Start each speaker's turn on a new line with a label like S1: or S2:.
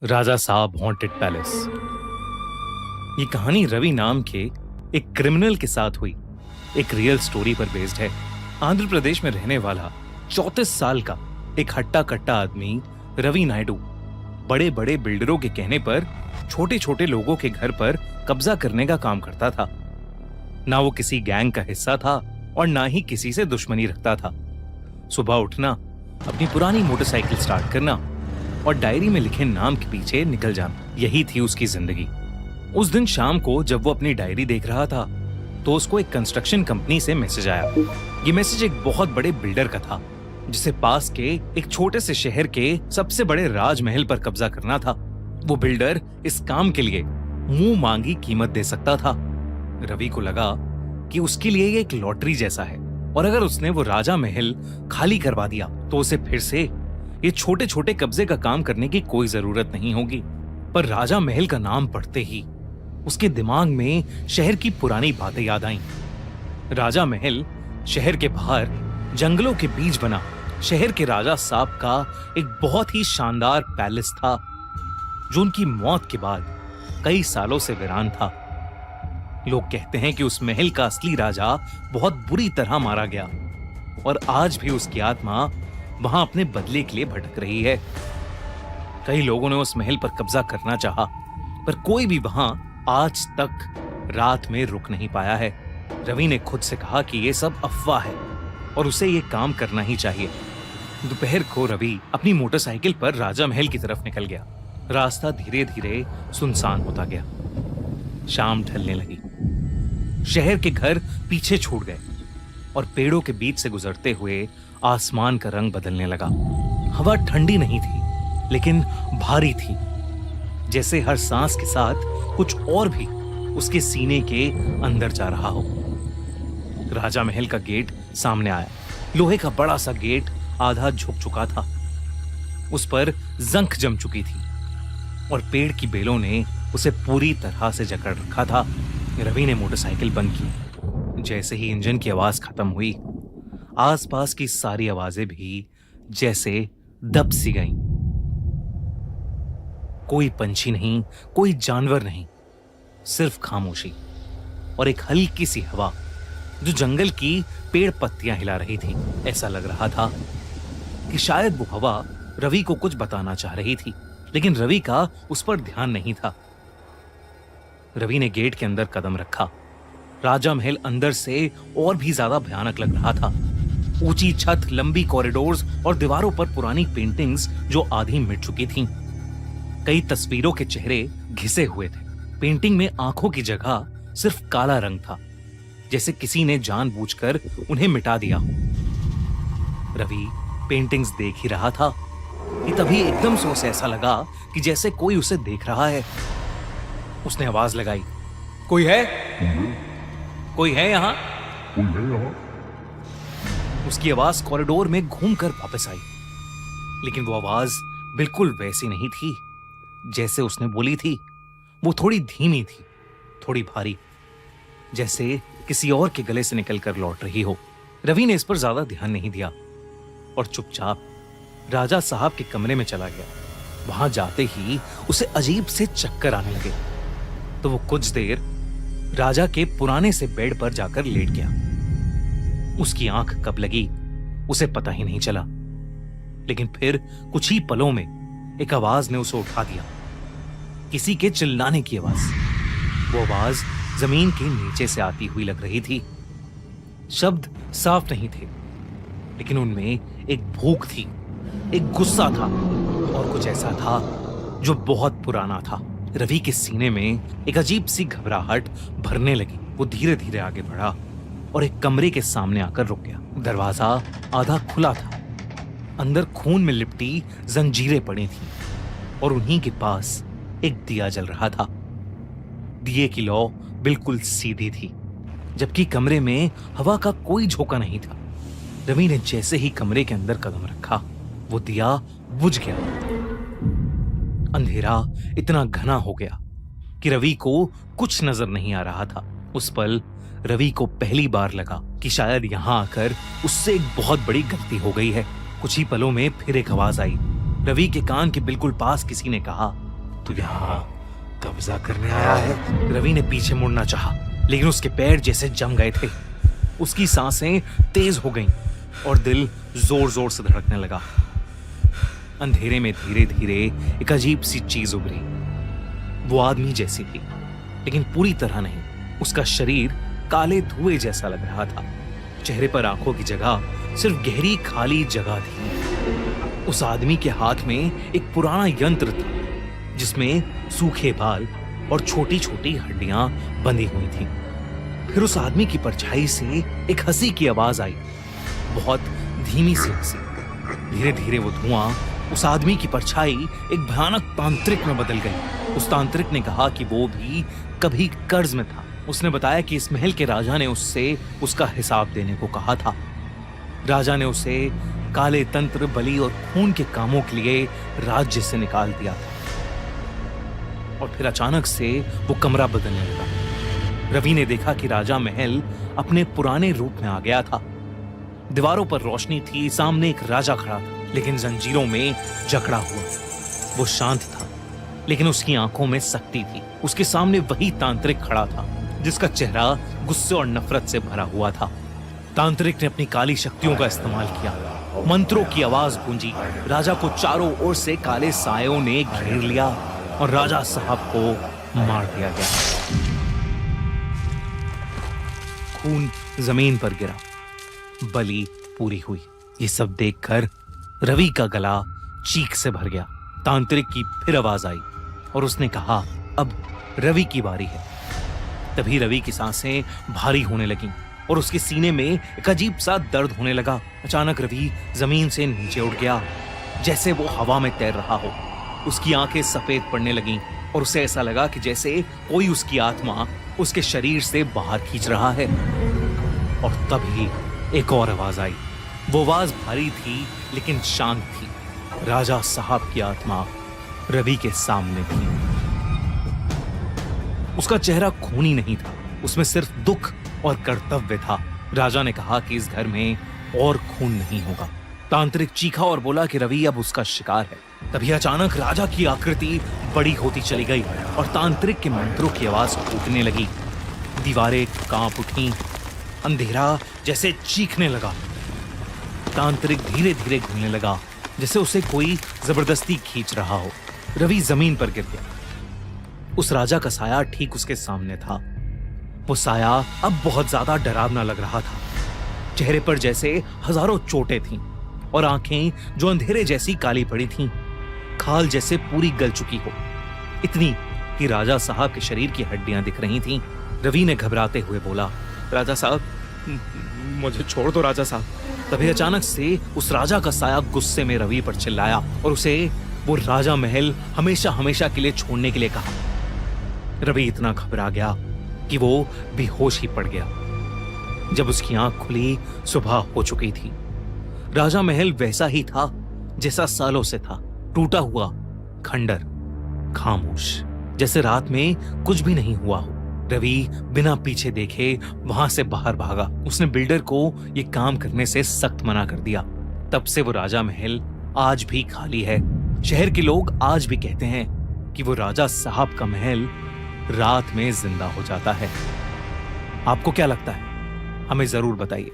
S1: राजा साहब haunted palace. ये कहानी रवि नाम के एक क्रिमिनल के साथ हुई एक रियल स्टोरी पर बेस्ड है। आंध्र प्रदेश में रहने वाला 34 साल का एक हट्टा कट्टा आदमी रवि नायडू बड़े बड़े बिल्डरों के कहने पर छोटे छोटे लोगों के घर पर कब्जा करने का काम करता था। ना वो किसी गैंग का हिस्सा था और ना ही किसी से दुश्मनी रखता था। सुबह उठना, अपनी पुरानी मोटरसाइकिल स्टार्ट करना और डायरी में लिखे नाम के पीछे निकल जाना, यही थी उसकी जिंदगी। उस दिन शाम को जब वो अपनी डायरी देख रहा था तो उसको एक कंस्ट्रक्शन कंपनी से मैसेज आया। ये मैसेज एक बहुत बड़े बिल्डर का था जिसे पास के एक छोटे से शहर के सबसे बड़े राजमहल पर कब्जा करना था। वो बिल्डर इस काम के लिए मुंह मांगी कीमत दे सकता था। रवि को लगा कि उसके लिए ये एक लॉटरी जैसा है और अगर उसने वो राजा महल खाली करवा दिया तो उसे फिर से ये छोटे छोटे कब्जे का काम करने की कोई जरूरत नहीं होगी। पर राजा महल का नाम पढ़ते ही उसके दिमाग में शहर की पुरानी बातें याद आईं। राजा महल शहर के बाहर जंगलों के बीच बना शहर के राजा साहब का एक बहुत ही शानदार पैलेस था जो उनकी मौत के बाद कई सालों से वीरान था। लोग कहते हैं कि उस महल का असली राजा बहुत बुरी तरह मारा गया और आज भी उसकी आत्मा वहां अपने बदले के लिए भटक रही है। कई लोगों ने उस महल पर कब्जा करना चाहा पर कोई भी वहां आज तक रात में रुक नहीं पाया है। रवि ने खुद से कहा कि यह सब अफवाह है और उसे यह काम करना ही चाहिए। दोपहर को रवि अपनी मोटरसाइकिल पर राजा महल की तरफ निकल गया। रास्ता धीरे धीरे सुनसान होता गया। शाम ढलने लगी। शहर के घर पीछे छूट गए और पेड़ों के बीच से गुजरते हुए आसमान का रंग बदलने लगा। हवा ठंडी नहीं थी लेकिन भारी थी, जैसे हर सांस के साथ कुछ और भी उसके सीने के अंदर जा रहा हो। राजा महल का गेट सामने आया। लोहे का बड़ा सा गेट आधा झुक चुका था, उस पर जंख जम चुकी थी और पेड़ की बेलों ने उसे पूरी तरह से जकड़ रखा था। रवि ने मोटरसाइकिल बंद की। जैसे ही इंजन की आवाज खत्म हुई, आसपास की सारी आवाजें भी जैसे दब सी गईं। कोई पंछी नहीं, कोई जानवर नहीं, सिर्फ खामोशी और एक हल्की सी हवा जो जंगल की पेड़ पत्तियां हिला रही थी। ऐसा लग रहा था कि शायद वो हवा रवि को कुछ बताना चाह रही थी, लेकिन रवि का उस पर ध्यान नहीं था। रवि ने गेट के अंदर कदम रखा। राजा महल अंदर से और भी ज्यादा भयानक लग रहा था। ऊंची छत, लंबी कॉरिडोर्स और दीवारों पर पुरानी पेंटिंग्स जो आधी मिट चुकी थीं। कई तस्वीरों के चेहरे घिसे हुए थे। पेंटिंग में आंखों की जगह सिर्फ काला रंग था, जैसे किसी ने जानबूझकर उन्हें मिटा दिया हो। रवि पेंटिंग्स देख ही रहा था कि तभी एकदम से उसे ऐसा लगा कि जैसे कोई उसे देख रहा है। उसने आवाज लगाई, कोई है? कोई है यहाँ? उसकी आवाज कॉरिडोर में घूमकर वापस आई, लेकिन वो आवाज बिल्कुल वैसी नहीं थी जैसे उसने बोली थी। वो थोड़ी धीमी थी, थोड़ी भारी, जैसे किसी और के गले से निकलकर लौट रही हो। रवि ने इस पर ज्यादा ध्यान नहीं दिया और चुपचाप राजा साहब के कमरे में चला गया। वहां जाते ही उसे अजीब से चक्कर आने लगे तो वो कुछ देर राजा के पुराने से बेड पर जाकर लेट गया। उसकी आंख कब लगी उसे पता ही नहीं चला, लेकिन फिर कुछ ही पलों में एक आवाज ने उसे उठा दिया। किसी के चिल्लाने की आवाज। वो आवाज जमीन के नीचे से आती हुई लग रही थी। शब्द साफ नहीं थे, लेकिन उनमें एक भूख थी, एक गुस्सा था और कुछ ऐसा था जो बहुत पुराना था। रवि के सीने में एक अजीब सी घबराहट भरने लगी। वो धीरे धीरे आगे बढ़ा और एक कमरे के सामने आकर रुक गया। दरवाजा आधा खुला था। अंदर खून में लिपटी जंजीरें पड़ी थीं और उन्हीं के पास एक दिया जल रहा था। दिए की लौ बिल्कुल सीधी थी, जबकि कमरे में हवा का कोई झोंका नहीं था। रवि ने जैसे ही कमरे के अंदर कदम रखा, वो दिया बुझ गया। अंधेरा इतना घना हो गया कि रवि को कुछ नजर नहीं आ रहा था। उस पल रवि को पहली बार लगा कि शायद यहां आकर उससे एक बहुत बड़ी गलती हो गई है। कुछ ही पलों में फिर एक आवाज आई। रवि के कान के बिल्कुल पास किसी ने कहा,
S2: तू यहाँ कब्जा करने आया है?
S1: रवि ने पीछे मुड़ना चाहा, लेकिन उसके पैर जैसे जम गए थे। उसकी सांसें तेज हो गईं और दिल जोर जोर से धड़कने लगा। अंधेरे में धीरे धीरे एक अजीब सी चीज उभरी। वो आदमी जैसी थी, लेकिन पूरी तरह नहीं। उसका शरीर काले धुएं जैसा लग रहा था। चेहरे पर आंखों की जगह सिर्फ गहरी खाली जगह थी। उस आदमी के हाथ में एक पुराना यंत्र था, जिसमें सूखे बाल और छोटी छोटी हड्डियां बंधी हुई थीं। फिर उस आदमी की परछाई से एक हंसी की आवाज आई, बहुत धीमी सी हंसी। धीरे धीरे वो धुआं उस आदमी की परछाई एक भयानक तांत्रिक में बदल गई। उस तांत्रिक ने कहा कि वो भी कभी कर्ज में था। उसने बताया कि इस महल के राजा ने उससे उसका हिसाब देने को कहा था। राजा ने उसे काले तंत्र, बलि और खून के कामों के लिए राज्य से निकाल दिया था। और फिर अचानक से वो कमरा बदलने लगा। रवि ने देखा कि राजा महल अपने पुराने रूप में आ गया था। दीवारों पर रोशनी थी, सामने एक राजा खड़ा था, लेकिन जंजीरों में जकड़ा हुआ। वो शांत था, लेकिन उसकी आंखों में सख्ती थी। उसके सामने वही तांत्रिक खड़ा था, जिसका चेहरा गुस्से और नफरत से भरा हुआ था। तांत्रिक ने अपनी काली शक्तियों का इस्तेमाल किया। मंत्रों की आवाज गूंजी। राजा को चारों ओर से काले सायों ने घेर लिया और राजा साहब को मार दिया गया। खून जमीन पर गिरा, बलि पूरी हुई। ये सब देखकर रवि का गला चीख से भर गया। तांत्रिक की फिर आवाज आई और उसने कहा, अब रवि की बारी है। तभी रवि की सांसें भारी होने लगीं और उसके सीने में एक अजीब सा दर्द होने लगा। अचानक रवि जमीन से नीचे उठ गया, जैसे वो हवा में तैर रहा हो। उसकी आंखें सफेद पड़ने लगीं और उसे ऐसा लगा कि जैसे कोई उसकी आत्मा उसके शरीर से बाहर खींच रहा है। और तभी एक और आवाज आई। वो आवाज भारी थी, लेकिन शांत थी। राजा साहब की आत्मा रवि के सामने थी। उसका चेहरा खूनी नहीं था, उसमें सिर्फ दुख और कर्तव्य था। राजा ने कहा कि इस घर में और खून नहीं होगा। तांत्रिक चीखा और बोला कि रवि अब उसका शिकार है। तभी अचानक राजा की आकृति बड़ी होती चली गई और तांत्रिक के मंत्रों की आवाज फूटने लगी। दीवारें कांप उठी, अंधेरा जैसे चीखने लगा। तांत्रिक धीरे धीरे घूमने लगा, जैसे उसे कोई जबरदस्ती खींच रहा हो। रवि जमीन पर गिर गया। उस राजा का साया ठीक उसके सामने था। वो साया अब बहुत ज्यादा डरावना लग रहा था। चेहरे पर जैसे हजारों चोटें थीं और आंखें जो अंधेरे जैसी काली पड़ी थीं, खाल जैसे पूरी गल चुकी हो, इतनी कि राजा साहब के शरीर की हड्डियां दिख रही थीं। रवि ने घबराते हुए बोला, राजा साहब, मुझे छोड़ दो राजा साहब। तभी अचानक से उस राजा का साया गुस्से में रवि पर चिल्लाया और उसे वो राजा महल हमेशा हमेशा के लिए छोड़ने के लिए कहा। रवि इतना घबरा गया कि वो बेहोश ही पड़ गया। जब उसकी आंख खुली, सुबह हो चुकी थी। राजा महल वैसा ही था जैसा सालों से था, टूटा हुआ, खंडर, खामोश, जैसे रात में कुछ भी नहीं हुआ हो। रवि बिना पीछे देखे वहां से बाहर भागा। उसने बिल्डर को ये काम करने से सख्त मना कर दिया। तब से वो राजा महल आज भी खाली है। शहर के लोग आज भी कहते हैं कि वो राजा साहब का महल रात में जिंदा हो जाता है। आपको क्या लगता है? हमें जरूर बताइए।